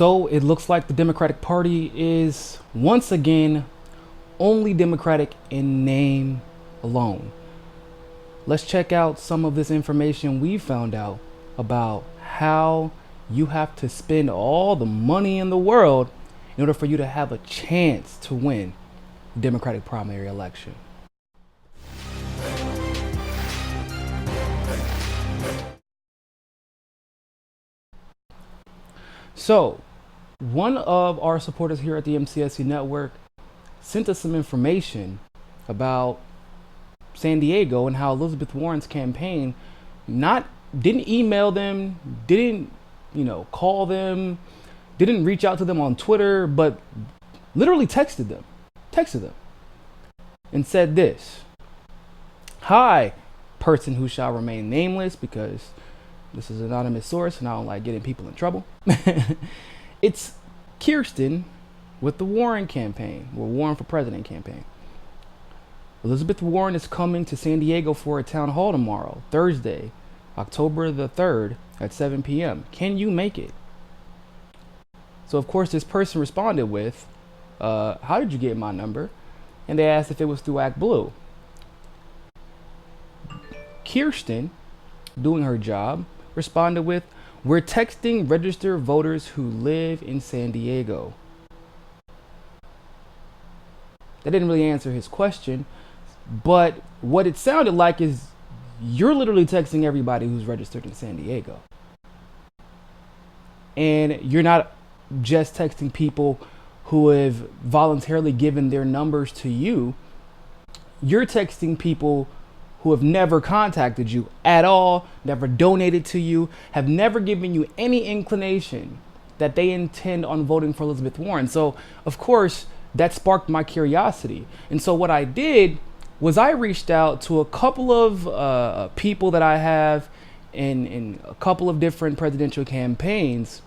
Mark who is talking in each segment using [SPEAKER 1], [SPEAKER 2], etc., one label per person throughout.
[SPEAKER 1] So it looks like the Democratic Party is once again only Democratic in name alone. Let's check out some of this information we found out about how you have to spend all the money in the world in order for you to have a chance to win the Democratic primary election. So, one of our supporters here at the MCSC network sent us some information about San Diego and how Elizabeth Warren's campaign didn't email them, didn't call them, didn't reach out to them on Twitter, but literally texted them and said this: "Hi, person who shall remain nameless, because this is an anonymous source and I don't like getting people in trouble. It's Kirsten with the Warren campaign, or Warren for President campaign. Elizabeth Warren is coming to San Diego for a town hall tomorrow, Thursday, October the 3rd at 7 p.m. Can you make it?" So of course this person responded with, "How did you get my number?" And they asked if it was through ActBlue. Kirsten, doing her job, responded with, "We're texting registered voters who live in San Diego." That didn't really answer his question, but what it sounded like is you're literally texting everybody who's registered in San Diego. And you're not just texting people who have voluntarily given their numbers to you. You're texting people who have never contacted you at all, never donated to you, have never given you any inclination that they intend on voting for Elizabeth Warren. So, of course, that sparked my curiosity. And so what I did was I reached out to a couple of people that I have in a couple of different presidential campaigns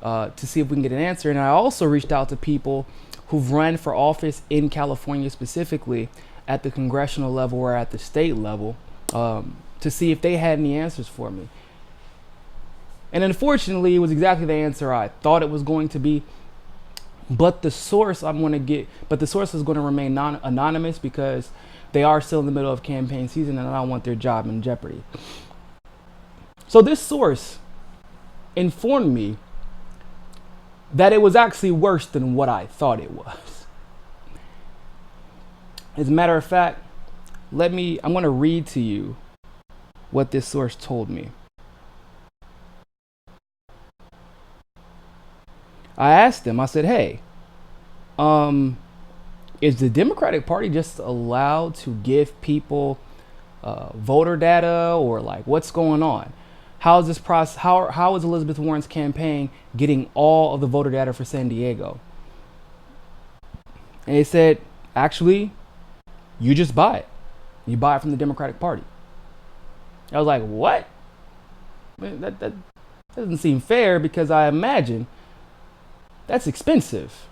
[SPEAKER 1] to see if we can get an answer. And I also reached out to people who've run for office in California, specifically at the congressional level or at the state level, to see if they had any answers for me. And unfortunately, it was exactly the answer I thought it was going to be. But the source is going to remain anonymous because they are still in the middle of campaign season and I don't want their job in jeopardy. So this source informed me that it was actually worse than what I thought it was. As a matter of fact, I'm going to read to you what this source told me. I asked them, I said, "Hey, is the Democratic Party just allowed to give people voter data, or like what's going on? How is this process? How is Elizabeth Warren's campaign getting all of the voter data for San Diego?" And they said, "Actually, you just buy it. You buy it from the Democratic Party." I was like, "What? That doesn't seem fair, because I imagine that's expensive.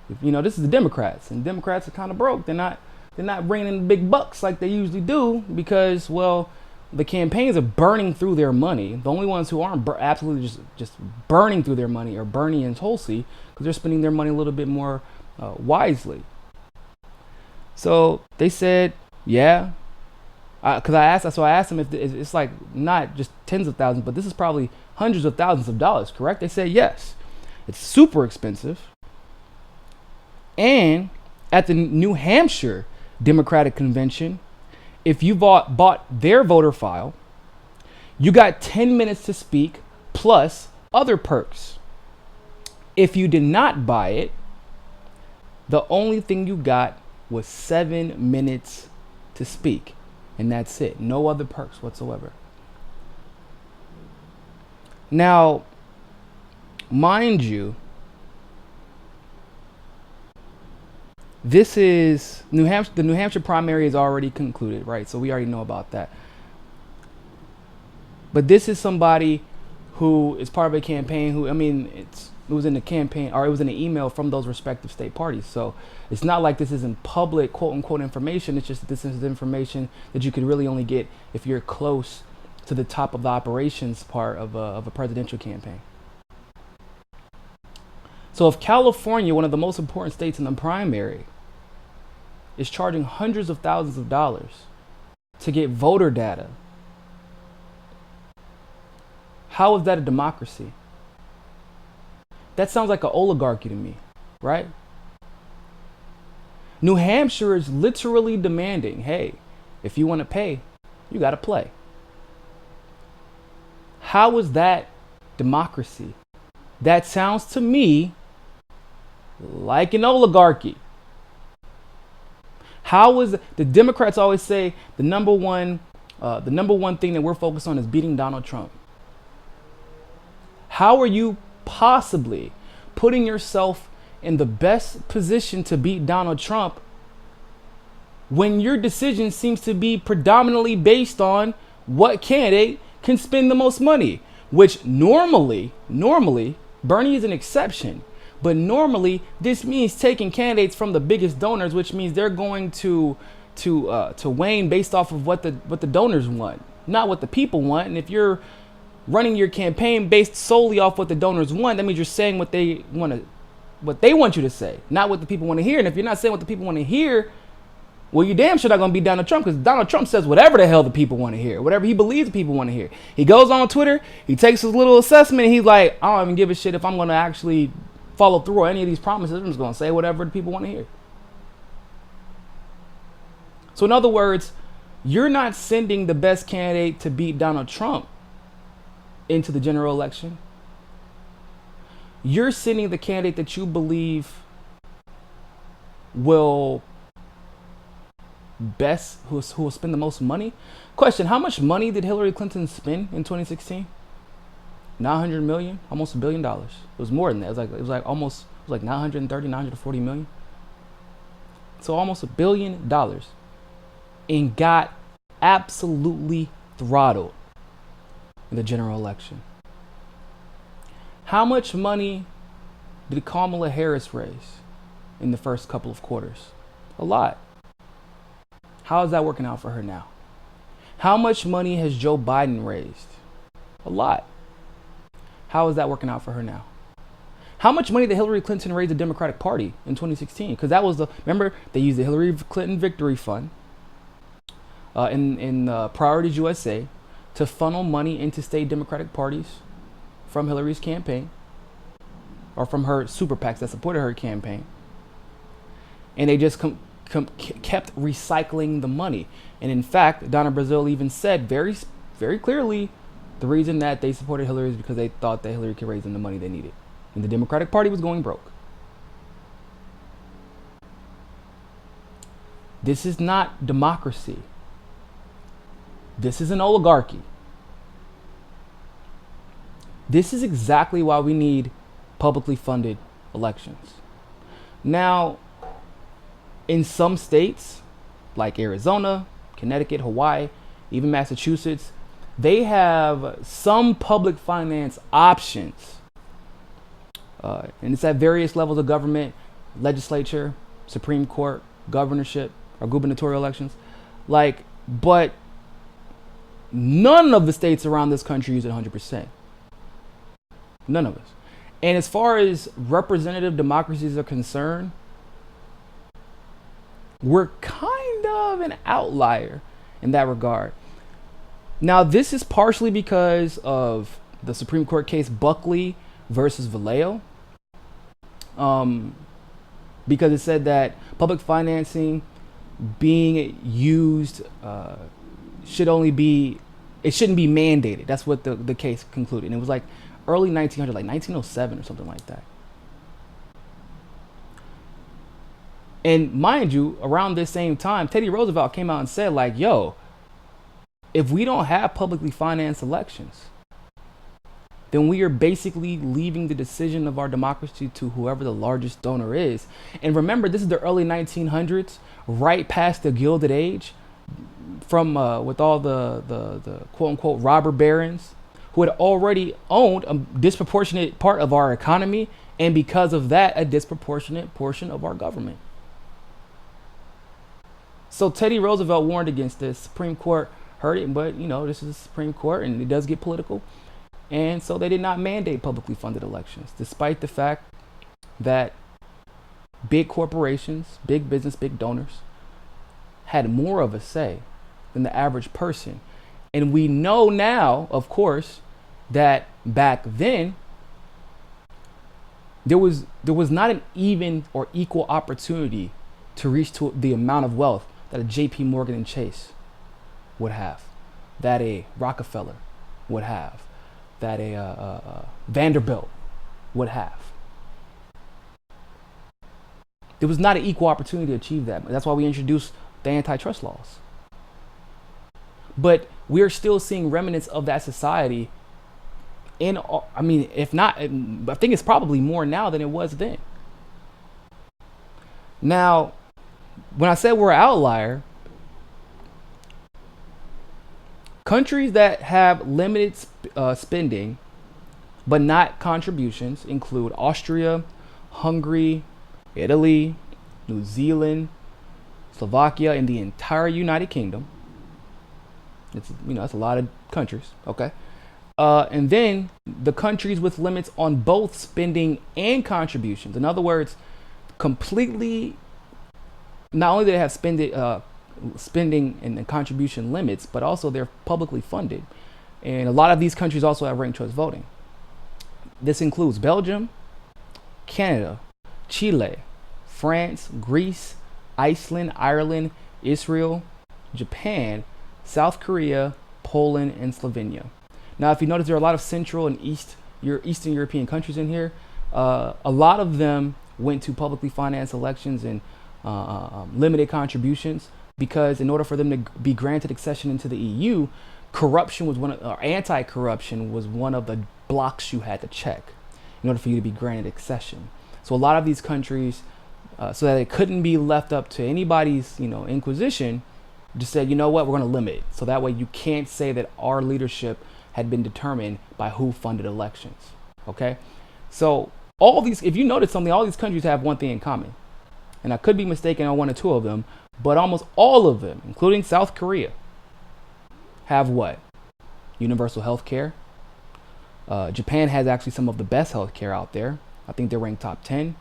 [SPEAKER 1] This is the Democrats, and Democrats are kind of broke. They're not bringing in big bucks like they usually do, because, well, the campaigns are burning through their money. The only ones who aren't absolutely just burning through their money are Bernie and Tulsi, because they're spending their money a little bit more wisely." So they said, "Yeah." Because I asked them if it's like not just tens of thousands, but this is probably hundreds of thousands of dollars, correct? They said yes. It's super expensive. And at the New Hampshire Democratic Convention, if you bought their voter file, you got 10 minutes to speak plus other perks. If you did not buy it, the only thing you got was 7 minutes to speak, and that's it. No other perks whatsoever. Now, mind you, this is the New Hampshire primary is already concluded, right? So we already know about that. But this is somebody who is part of a campaign it was in the campaign, or it was in an email from those respective state parties. So it's not like this isn't public, quote unquote, information. It's just that this is information that you could really only get if you're close to the top of the operations part of a presidential campaign. So if California, one of the most important states in the primary, is charging hundreds of thousands of dollars to get voter data, how is that a democracy? That sounds like an oligarchy to me, right? New Hampshire is literally demanding, hey, if you want to pay, you got to play. How is that democracy? That sounds to me like an oligarchy. How is the Democrats always say the number one thing that we're focused on is beating Donald Trump? How are you possibly putting yourself in the best position to beat Donald Trump when your decision seems to be predominantly based on what candidate can spend the most money? Which normally, Bernie is an exception, but normally this means taking candidates from the biggest donors, which means they're going to wane based off of what the donors want, not what the people want. And if you're running your campaign based solely off what the donors want, that means you're saying what they want you to say, not what the people want to hear. And if you're not saying what the people want to hear, well, you damn sure not going to be Donald Trump, because Donald Trump says whatever the hell the people want to hear, whatever he believes the people want to hear. He goes on Twitter, he takes his little assessment, and he's like, I don't even give a shit if I'm going to actually follow through on any of these promises. I'm just going to say whatever the people want to hear. So in other words, you're not sending the best candidate to beat Donald Trump into the general election. You're sending the candidate that you believe will who will spend the most money. Question: how much money did Hillary Clinton spend in 2016? 900 million, almost $1 billion. It was more than that. It was like 930, 940 million. So almost $1 billion, and got absolutely throttled in the general election. How much money did Kamala Harris raise in the first couple of quarters? A lot. How is that working out for her now? How much money has Joe Biden raised? A lot. How is that working out for her now? How much money did Hillary Clinton raise the Democratic Party in 2016? Because that was remember, they used the Hillary Clinton Victory Fund in Priorities USA to funnel money into state Democratic parties from Hillary's campaign, or from her super PACs that supported her campaign. And they just kept recycling the money. And in fact, Donna Brazile even said very, very clearly, the reason that they supported Hillary is because they thought that Hillary could raise them the money they needed. And the Democratic Party was going broke. This is not democracy. This is an oligarchy. This is exactly why we need publicly funded elections. Now, in some states, like Arizona, Connecticut, Hawaii, even Massachusetts, they have some public finance options. And it's at various levels of government, legislature, Supreme Court, governorship, or gubernatorial elections. But none of the states around this country use it 100%. None of us. And as far as representative democracies are concerned, we're kind of an outlier in that regard. Now, this is partially because of the Supreme Court case Buckley versus Vallejo, because it said that public financing being used shouldn't be mandated. That's what the case concluded. And it was like early 1900, like 1907 or something like that. And mind you, around this same time, Teddy Roosevelt came out and said, like, yo, if we don't have publicly financed elections, then we are basically leaving the decision of our democracy to whoever the largest donor is. And remember, this is the early 1900s, right past the Gilded Age, from with all the quote unquote robber barons who had already owned a disproportionate part of our economy, and because of that, a disproportionate portion of our government. So Teddy Roosevelt warned against this. Supreme Court heard it, but this is the Supreme Court and it does get political. And so they did not mandate publicly funded elections, despite the fact that big corporations, big business, big donors had more of a say than the average person. And we know now, of course, that back then there was not an even or equal opportunity to reach to the amount of wealth that a JP Morgan and Chase would have, that a Rockefeller would have, that a Vanderbilt would have. There was not an equal opportunity to achieve that. That's why we introduced the antitrust laws. But we're still seeing remnants of that society in, I mean, if not, I think it's probably more now than it was then. Now, when I said we're an outlier, countries that have limited spending but not contributions include Austria, Hungary, Italy, New Zealand, Slovakia, and the entire United Kingdom. It's, that's a lot of countries, okay? And then the countries with limits on both spending and contributions. In other words, completely, not only do they have spending and contribution limits, but also they're publicly funded. And a lot of these countries also have ranked choice voting. This includes Belgium, Canada, Chile, France, Greece, Iceland, Ireland, Israel, Japan, South Korea, Poland, and Slovenia. Now, if you notice, there are a lot of Central and Eastern European countries in here. A lot of them went to publicly financed elections and limited contributions, because in order for them to be granted accession into the EU, corruption was anti-corruption was one of the blocks you had to check in order for you to be granted accession. So a lot of these countries, so that it couldn't be left up to anybody's, inquisition, just said, you know what, we're going to limit it. So that way you can't say that our leadership had been determined by who funded elections. Okay? So all these, if you notice something, all these countries have one thing in common. And I could be mistaken on one or two of them, but almost all of them, including South Korea, have what? Universal health care. Japan has actually some of the best health care out there. I think they're ranked top 10.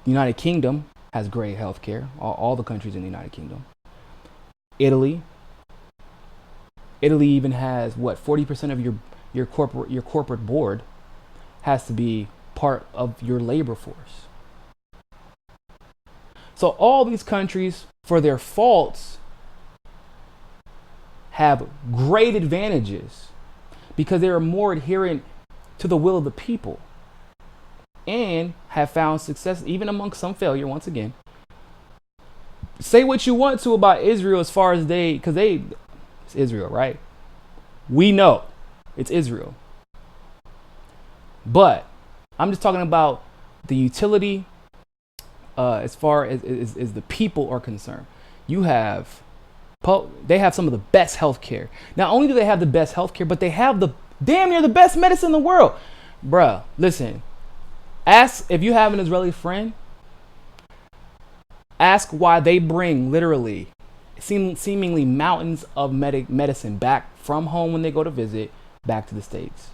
[SPEAKER 1] United Kingdom has great health care. All the countries in the United Kingdom. Italy even has what? 40% of your corporate board has to be part of your labor force. So all these countries, for their faults, have great advantages because they are more adherent to the will of the people and have found success, even amongst some failure. Once again, say what you want to about Israel as far as it's Israel, right? We know it's Israel. But I'm just talking about the utility as far as the people are concerned. They have some of the best healthcare. Not only do they have the best healthcare, but they have the damn near the best medicine in the world. Bruh, listen. Ask, if you have an Israeli friend, ask why they bring literally seemingly mountains of medicine back from home when they go to visit back to the States.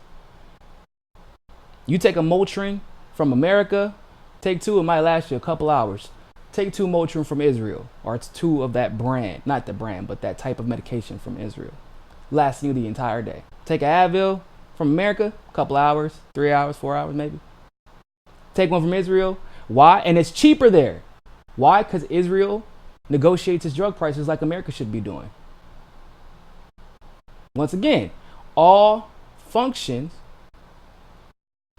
[SPEAKER 1] You take a Motrin from America, take two, it might last you a couple hours. Take two Motrin from Israel, or it's two of that brand, not the brand, but that type of medication from Israel, lasting you the entire day. Take an Advil from America, a couple hours, 3 hours, 4 hours maybe. Take one from Israel. Why? And it's cheaper there. Why? Because Israel negotiates its drug prices like America should be doing. Once again, all functions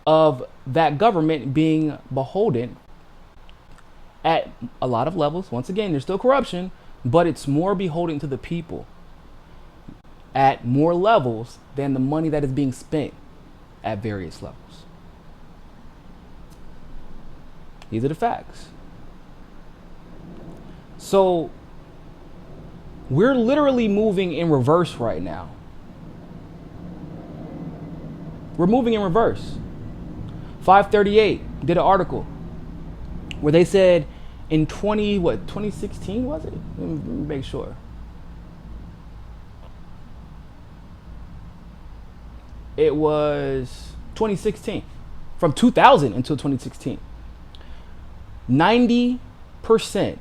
[SPEAKER 1] of that government being beholden at a lot of levels. Once again, there's still corruption, but it's more beholden to the people at more levels than the money that is being spent at various levels. These are the facts. So we're literally moving in reverse right now. We're moving in reverse. 538 did an article where they said in 2016 was it? Let me make sure. It was 2016. from 2000 until 2016. 90%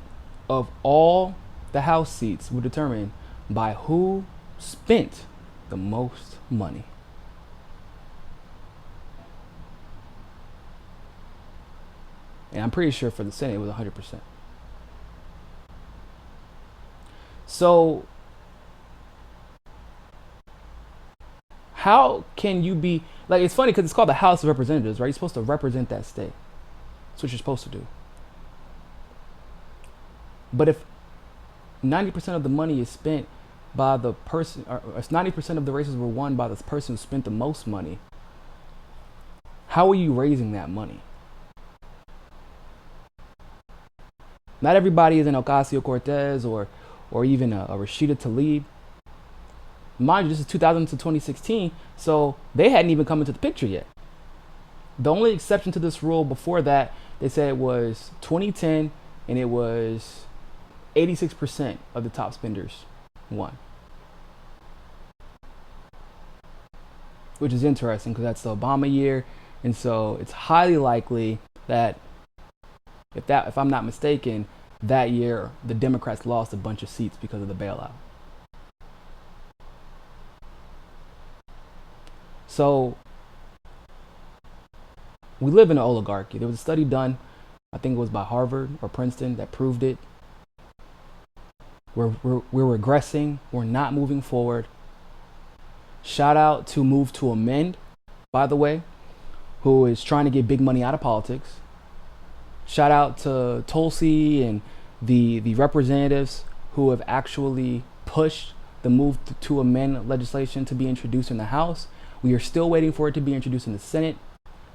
[SPEAKER 1] of all the House seats were determined by who spent the most money. And I'm pretty sure for the Senate it was 100%. So how can you be like, it's funny because it's called the House of Representatives, right? You're supposed to represent that state. That's what you're supposed to do. But if 90% of the money is spent by the person, or if 90% of the races were won by the person who spent the most money, how are you raising that money? Not everybody is an Ocasio-Cortez or even a Rashida Tlaib. Mind you, this is 2000 to 2016, so they hadn't even come into the picture yet. The only exception to this rule before that, they said it was 2010, and it was 86% of the top spenders won. Which is interesting because that's the Obama year, and so it's highly likely that if I'm not mistaken, that year the Democrats lost a bunch of seats because of the bailout. So we live in an oligarchy. There was a study done, I think it was by Harvard or Princeton, that proved it. We're regressing. We're not moving forward. Shout out to Move to Amend, by the way, who is trying to get big money out of politics. Shout out to Tulsi and the representatives who have actually pushed the Move to Amend legislation to be introduced in the House. We are still waiting for it to be introduced in the Senate.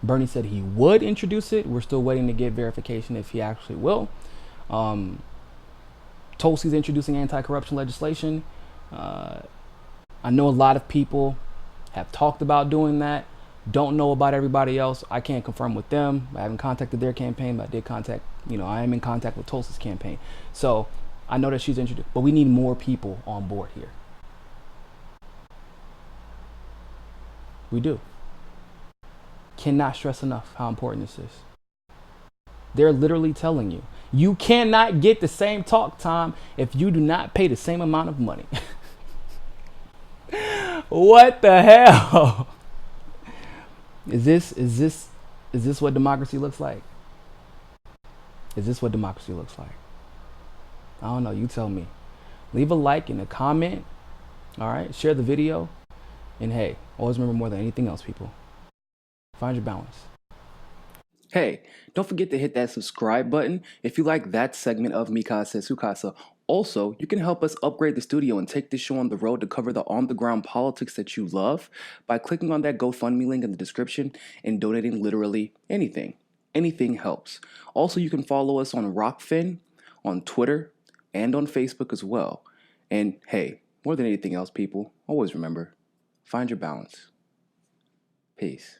[SPEAKER 1] Bernie said he would introduce it. We're still waiting to get verification if he actually will. Tulsi's introducing anti-corruption legislation. I know a lot of people have talked about doing that. Don't know about everybody else. I can't confirm with them. I haven't contacted their campaign, but I did contact, I am in contact with Tulsi's campaign. So I know that she's introduced, but we need more people on board here. We do. Cannot stress enough how important this is. They're literally telling you, you cannot get the same talk time if you do not pay the same amount of money. What the hell? Is this what democracy looks like? Is this what democracy looks like? I don't know. You tell me. Leave a like and a comment. All right. Share the video. And hey, always remember, more than anything else, people, find your balance. Hey, don't forget to hit that subscribe button if you like that segment of Mikasa Sukasa. Also, you can help us upgrade the studio and take this show on the road to cover the on-the-ground politics that you love by clicking on that GoFundMe link in the description and donating literally anything. Anything helps. Also, you can follow us on Rockfin, on Twitter, and on Facebook as well. And hey, more than anything else, people, always remember, find your balance. Peace.